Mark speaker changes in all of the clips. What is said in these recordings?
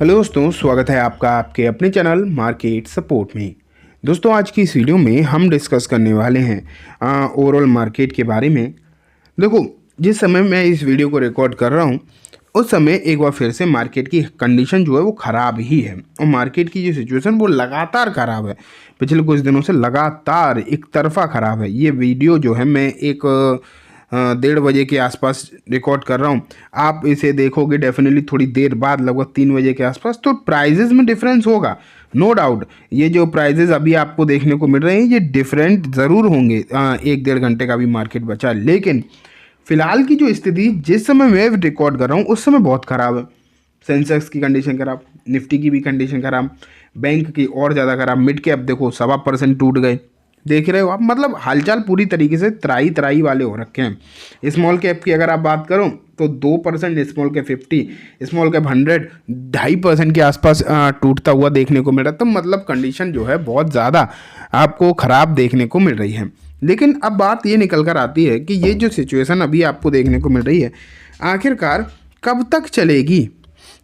Speaker 1: Hello दोस्तों, स्वागत है आपका आपके अपने चैनल मार्केट सपोर्ट में। दोस्तों, आज की इस वीडियो में हम डिस्कस करने वाले हैं ओवरऑल मार्केट के बारे में। देखो, जिस समय मैं इस वीडियो को रिकॉर्ड कर रहा हूँ उस समय एक बार फिर से मार्केट की कंडीशन जो है वो ख़राब ही है और मार्केट की जो सिचुएशन वो लगातार ख़राब है। पिछले कुछ दिनों से लगातार एक तरफा ख़राब है। ये वीडियो जो है मैं एक 1:30 बजे के आसपास रिकॉर्ड कर रहा हूँ। आप इसे देखोगे डेफिनेटली थोड़ी देर बाद, लगभग 3 बजे के आसपास, तो प्राइजेस में डिफरेंस होगा, नो डाउट। ये जो प्राइजेस अभी आपको देखने को मिल रहे हैं ये डिफरेंट ज़रूर होंगे। 1-1.5 घंटे का भी मार्केट बचा है, लेकिन फिलहाल की जो स्थिति जिस समय मैं रिकॉर्ड कर रहा हूँ उस समय बहुत ख़राब है। सेंसेक्स की कंडीशन खराब, निफ्टी की भी कंडीशन खराब, बैंक की और ज़्यादा खराब। मिड कैप देखो 1.25% टूट गए, देख रहे हो आप। मतलब हालचाल पूरी तरीके से त्राई त्राई वाले हो रखे हैं। स्मॉल कैप की अगर आप बात करो तो 2%, स्मॉल कैप 50, स्मॉल कैप 100, 2.5% के आसपास टूटता हुआ देखने को मिल रहा है। तो मतलब कंडीशन जो है बहुत ज़्यादा आपको ख़राब देखने को मिल रही है। लेकिन अब बात ये निकल कर आती है कि ये जो सिचुएशन अभी आपको देखने को मिल रही है आखिरकार कब तक चलेगी,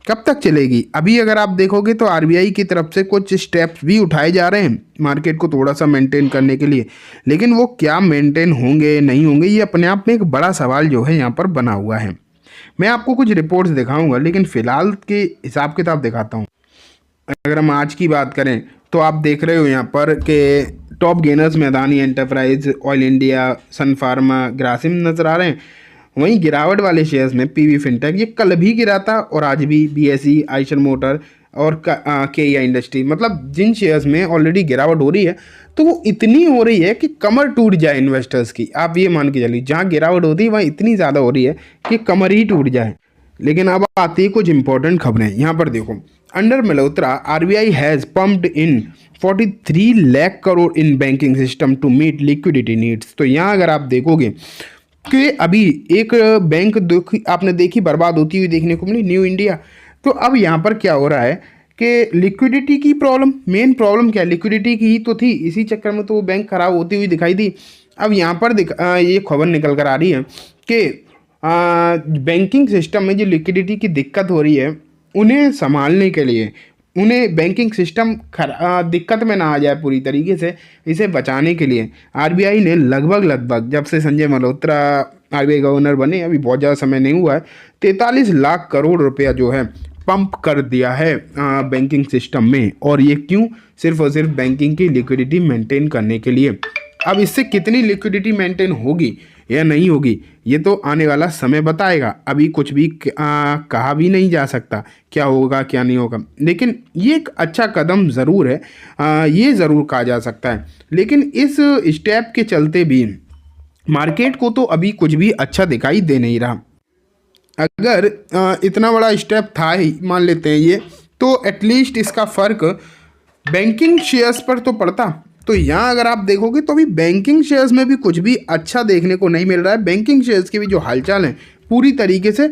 Speaker 1: कब तक चलेगी। अभी अगर आप देखोगे तो आरबीआई की तरफ से कुछ स्टेप्स भी उठाए जा रहे हैं मार्केट को थोड़ा सा मेंटेन करने के लिए, लेकिन वो क्या मेंटेन होंगे नहीं होंगे ये अपने आप में एक बड़ा सवाल जो है यहाँ पर बना हुआ है। मैं आपको कुछ रिपोर्ट्स दिखाऊंगा, लेकिन फिलहाल के हिसाब किताब दिखाता हूँ। अगर हम आज की बात करें तो आप देख रहे हो यहाँ पर कि टॉप गेनर्स में अदानी एंटरप्राइज, ऑयल इंडिया, सन फार्मा, ग्रासिम नजर आ रहे हैं। वहीं गिरावट वाले शेयर्स में पीवी फिनटेक, ये कल भी गिरा था और आज भी बीएसई, आइशर मोटर और केया इंडस्ट्री, मतलब जिन शेयर्स में ऑलरेडी गिरावट हो रही है तो वो इतनी हो रही है कि कमर टूट जाए इन्वेस्टर्स की। आप ये मान के चलिए, जहाँ गिरावट होती है वहाँ इतनी ज़्यादा हो रही है कि कमर ही टूट जाए। लेकिन अब आती है कुछ इंपॉर्टेंट खबरें। यहाँ पर देखो, under Malhotra RBI has pumped in 43 lakh crore in banking system to meet liquidity needs. तो यहाँ अगर आप देखोगे कि अभी एक बैंक आपने देखी बर्बाद होती हुई देखने को मिली, न्यू इंडिया। तो अब यहाँ पर क्या हो रहा है कि लिक्विडिटी की प्रॉब्लम, मेन प्रॉब्लम क्या है, लिक्विडिटी की ही तो थी। इसी चक्कर में तो वो बैंक खराब होती हुई दिखाई दी। अब यहाँ पर ये खबर निकल कर आ रही है कि बैंकिंग सिस्टम में जो लिक्विडिटी की दिक्कत हो रही है उन्हें संभालने के लिए, उन्हें बैंकिंग सिस्टम दिक्कत में ना आ जाए पूरी तरीके से, इसे बचाने के लिए आरबीआई ने लगभग जब से संजय मल्होत्रा आरबीआई गवर्नर बने, अभी बहुत ज़्यादा समय नहीं हुआ है, 43 लाख करोड़ रुपया जो है पंप कर दिया है बैंकिंग सिस्टम में। और ये क्यों? सिर्फ और सिर्फ बैंकिंग की लिक्विडिटी मेंटेन करने के लिए। अब इससे कितनी लिक्विडिटी मेंटेन होगी या नहीं होगी ये तो आने वाला समय बताएगा। अभी कुछ भी कहा भी नहीं जा सकता क्या होगा क्या नहीं होगा, लेकिन ये एक अच्छा कदम ज़रूर है, ये ज़रूर कहा जा सकता है। लेकिन इस स्टेप के चलते भी मार्केट को तो अभी कुछ भी अच्छा दिखाई दे नहीं रहा। अगर इतना बड़ा स्टेप था ही, मान लेते हैं ये, तो एटलीस्ट इसका फ़र्क बैंकिंग शेयर्स पर तो पड़ता। तो यहाँ अगर आप देखोगे तो अभी बैंकिंग शेयर्स में भी कुछ भी अच्छा देखने को नहीं मिल रहा है। बैंकिंग शेयर्स के भी जो हालचाल हैं पूरी तरीके से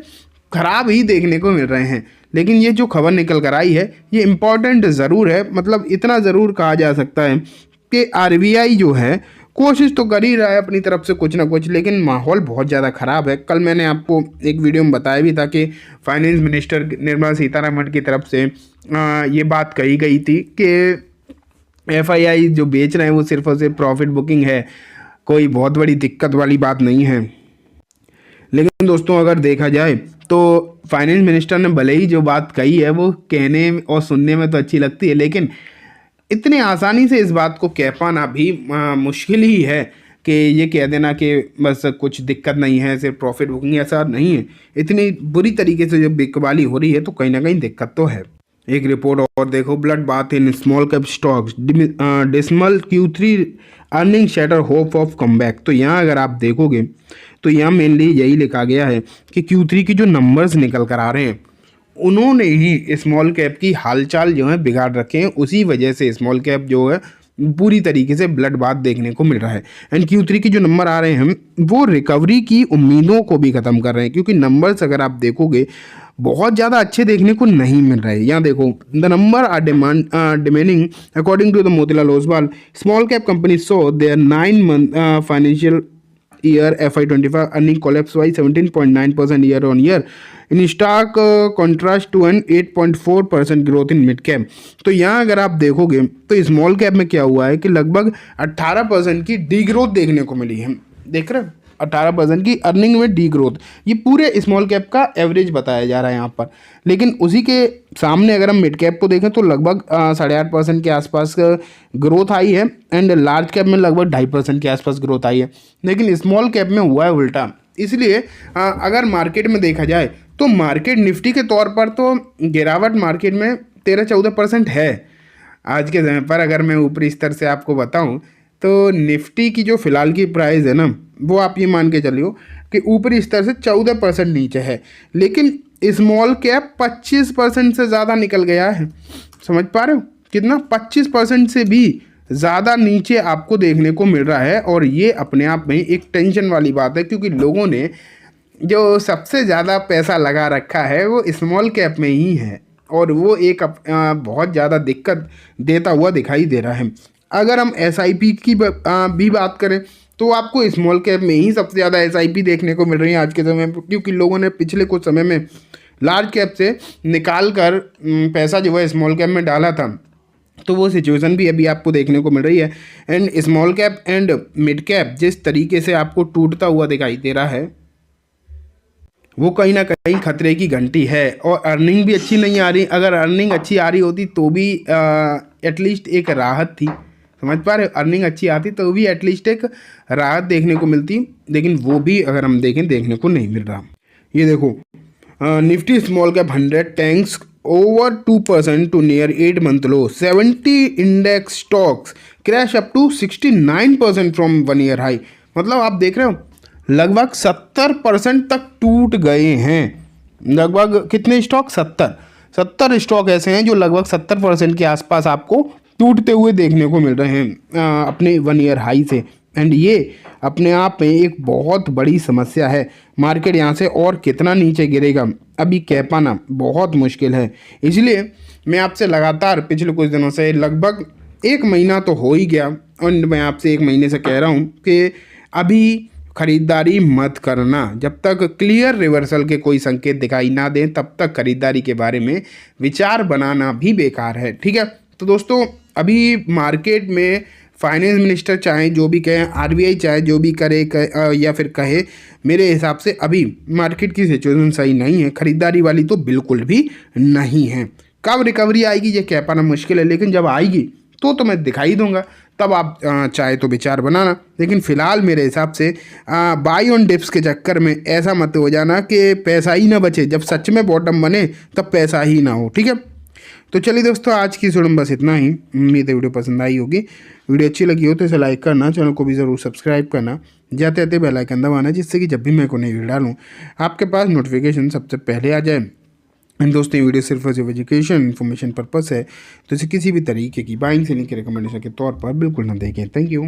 Speaker 1: ख़राब ही देखने को मिल रहे हैं। लेकिन ये जो खबर निकल कर आई है ये इम्पॉर्टेंट ज़रूर है। मतलब इतना ज़रूर कहा जा सकता है कि आरबीआई जो है कोशिश तो कर ही रहा है अपनी तरफ से कुछ ना कुछ, लेकिन माहौल बहुत ज़्यादा ख़राब है। कल मैंने आपको एक वीडियो में बताया भी था कि फाइनेंस मिनिस्टर निर्मला सीतारमण की तरफ से ये बात कही गई थी कि एफआईआई जो बेच रहे हैं वो सिर्फ और सिर्फ प्रॉफिट बुकिंग है, कोई बहुत बड़ी दिक्कत वाली बात नहीं है। लेकिन दोस्तों अगर देखा जाए तो फाइनेंस मिनिस्टर ने भले ही जो बात कही है वो कहने और सुनने में तो अच्छी लगती है, लेकिन इतनी आसानी से इस बात को कह पाना भी मुश्किल ही है कि ये कह देना कि बस कुछ दिक्कत नहीं है, सिर्फ प्रॉफिट बुकिंग, ऐसा नहीं है। इतनी बुरी तरीके से जब बिकवाली हो रही है तो कहीं ना कहीं दिक्कत तो है। एक रिपोर्ट और देखो, blood bath in small cap stocks, dismal Q3 earning shatter hope of comeback. तो यहाँ अगर आप देखोगे तो यहाँ मेनली यही लिखा गया है कि Q3 की जो नंबर्स निकल कर आ रहे हैं उन्होंने ही स्मॉल कैप की हालचाल जो है बिगाड़ रखे हैं। उसी वजह से स्मॉल कैप जो है पूरी तरीके से ब्लड बाथ देखने को मिल रहा है। एंड Q3 की जो नंबर आ रहे हैं वो रिकवरी की उम्मीदों को भी ख़त्म कर रहे हैं, क्योंकि नंबर्स अगर आप देखोगे बहुत ज़्यादा अच्छे देखने को नहीं मिल रहे हैं। यहाँ देखो, the number are demeaning according to the Motilal Oswal small cap company so their 9 month financial year FY25 earning collapsed by 17.9% year on year in stark contrast to an 8.4% growth in mid cap। तो यहाँ अगर आप देखोगे तो small cap में क्या हुआ है कि लगभग 18% की डी ग्रोथ देखने को मिली है। देख रहे हो 18% की अर्निंग में डी ग्रोथ, ये पूरे स्मॉल कैप का एवरेज बताया जा रहा है यहाँ पर। लेकिन उसी के सामने अगर हम मिड कैप को देखें तो लगभग 8.5% के आसपास ग्रोथ आई है एंड लार्ज कैप में लगभग 2.5% के आसपास ग्रोथ आई है। लेकिन स्मॉल कैप में हुआ है उल्टा। इसलिए अगर मार्केट में देखा जाए तो मार्केट निफ्टी के तौर पर तो गिरावट मार्केट में 13-14% है आज के समय पर। अगर मैं ऊपरी स्तर से आपको बताऊं तो निफ्टी की जो फिलहाल की प्राइस है ना, वो आप ये मान के चलियो कि ऊपरी स्तर से 14% नीचे है। लेकिन स्मॉल कैप 25% से ज़्यादा निकल गया है। समझ पा रहे हो कितना? 25% से भी ज़्यादा नीचे आपको देखने को मिल रहा है। और ये अपने आप में एक टेंशन वाली बात है, क्योंकि लोगों ने जो सबसे ज़्यादा पैसा लगा रखा है वो स्मॉल कैप में ही है और वो एक बहुत ज़्यादा दिक्कत देता हुआ दिखाई दे रहा है। अगर हम SIP की भी बात करें तो आपको स्मॉल कैप में ही सबसे ज़्यादा SIP देखने को मिल रही है आज के समय में, क्योंकि लोगों ने पिछले कुछ समय में लार्ज कैप से निकाल कर पैसा जो है स्मॉल कैप में डाला था। तो वो सिचुएशन भी अभी आपको देखने को मिल रही है। And small cap and mid cap जिस तरीके से आपको टूटता हुआ दिखाई दे रहा है वो कहीं ना कहीं खतरे की घंटी है। और अर्निंग भी अच्छी नहीं आ रही। अगर अर्निंग अच्छी आ रही होती तो भी एटलीस्ट एक राहत थी। समझ पा रहे हो? अर्निंग अच्छी आती तो भी एटलीस्ट एक राहत देखने को मिलती, लेकिन वो भी अगर हम देखें देखने को नहीं मिल रहा। ये देखो Nifty small cap 100 tanks over 2% to near 8 month low. 70 index stocks crash up to 69% from 1 year high. मतलब आप देख रहे हो लगभग 70% तक टूट गए हैं। लगभग कितने स्टॉक? 70 स्टॉक ऐसे हैं जो लगभग 70% के आसपास आपको टूटते हुए देखने को मिल रहे हैं अपने 1 ईयर हाई से। एंड ये अपने आप में एक बहुत बड़ी समस्या है। मार्केट यहाँ से और कितना नीचे गिरेगा अभी कह पाना बहुत मुश्किल है। इसलिए मैं आपसे लगातार पिछले कुछ दिनों से लगभग 1 महीना तो हो ही गया और मैं आपसे 1 महीने से कह रहा हूँ कि अभी खरीदारी मत करना। जब तक क्लियर रिवर्सल के कोई संकेत दिखाई ना दें तब तक खरीदारी के बारे में विचार बनाना भी बेकार है। ठीक है, तो दोस्तों अभी मार्केट में फाइनेंस मिनिस्टर चाहे जो भी कहें, RBI चाहे जो भी करे या फिर कहे, मेरे हिसाब से अभी मार्केट की सिचुएशन सही नहीं है। खरीदारी वाली तो बिल्कुल भी नहीं है। कब रिकवरी आएगी ये कह पाना मुश्किल है, लेकिन जब आएगी तो मैं दिखाई दूंगा, तब आप चाहे तो विचार बनाना। लेकिन फ़िलहाल मेरे हिसाब से बाई ऑन डिप्स के चक्कर में ऐसा मत हो जाना कि पैसा ही ना बचे, जब सच में बॉटम बने तब पैसा ही ना हो। ठीक है, तो चलिए दोस्तों आज की वीडियो में बस इतना ही। उम्मीद है वीडियो पसंद आई होगी। वीडियो अच्छी लगी हो तो इसे लाइक करना, चैनल को भी ज़रूर सब्सक्राइब करना, जाते जाते बेल आइकन दबाना, जिससे कि जब भी मैं कोई नई वीडियो डालूँ आपके पास नोटिफिकेशन सबसे पहले आ जाए। एंड दोस्तों ये वीडियो सिर्फ और सिर्फ एजुकेशन इन्फॉर्मेशन पर्पस है, तो इसे किसी भी तरीके की बाइंग सेलिंग के रिकमेंडेशन के तौर पर बिल्कुल ना देखें। Thank you.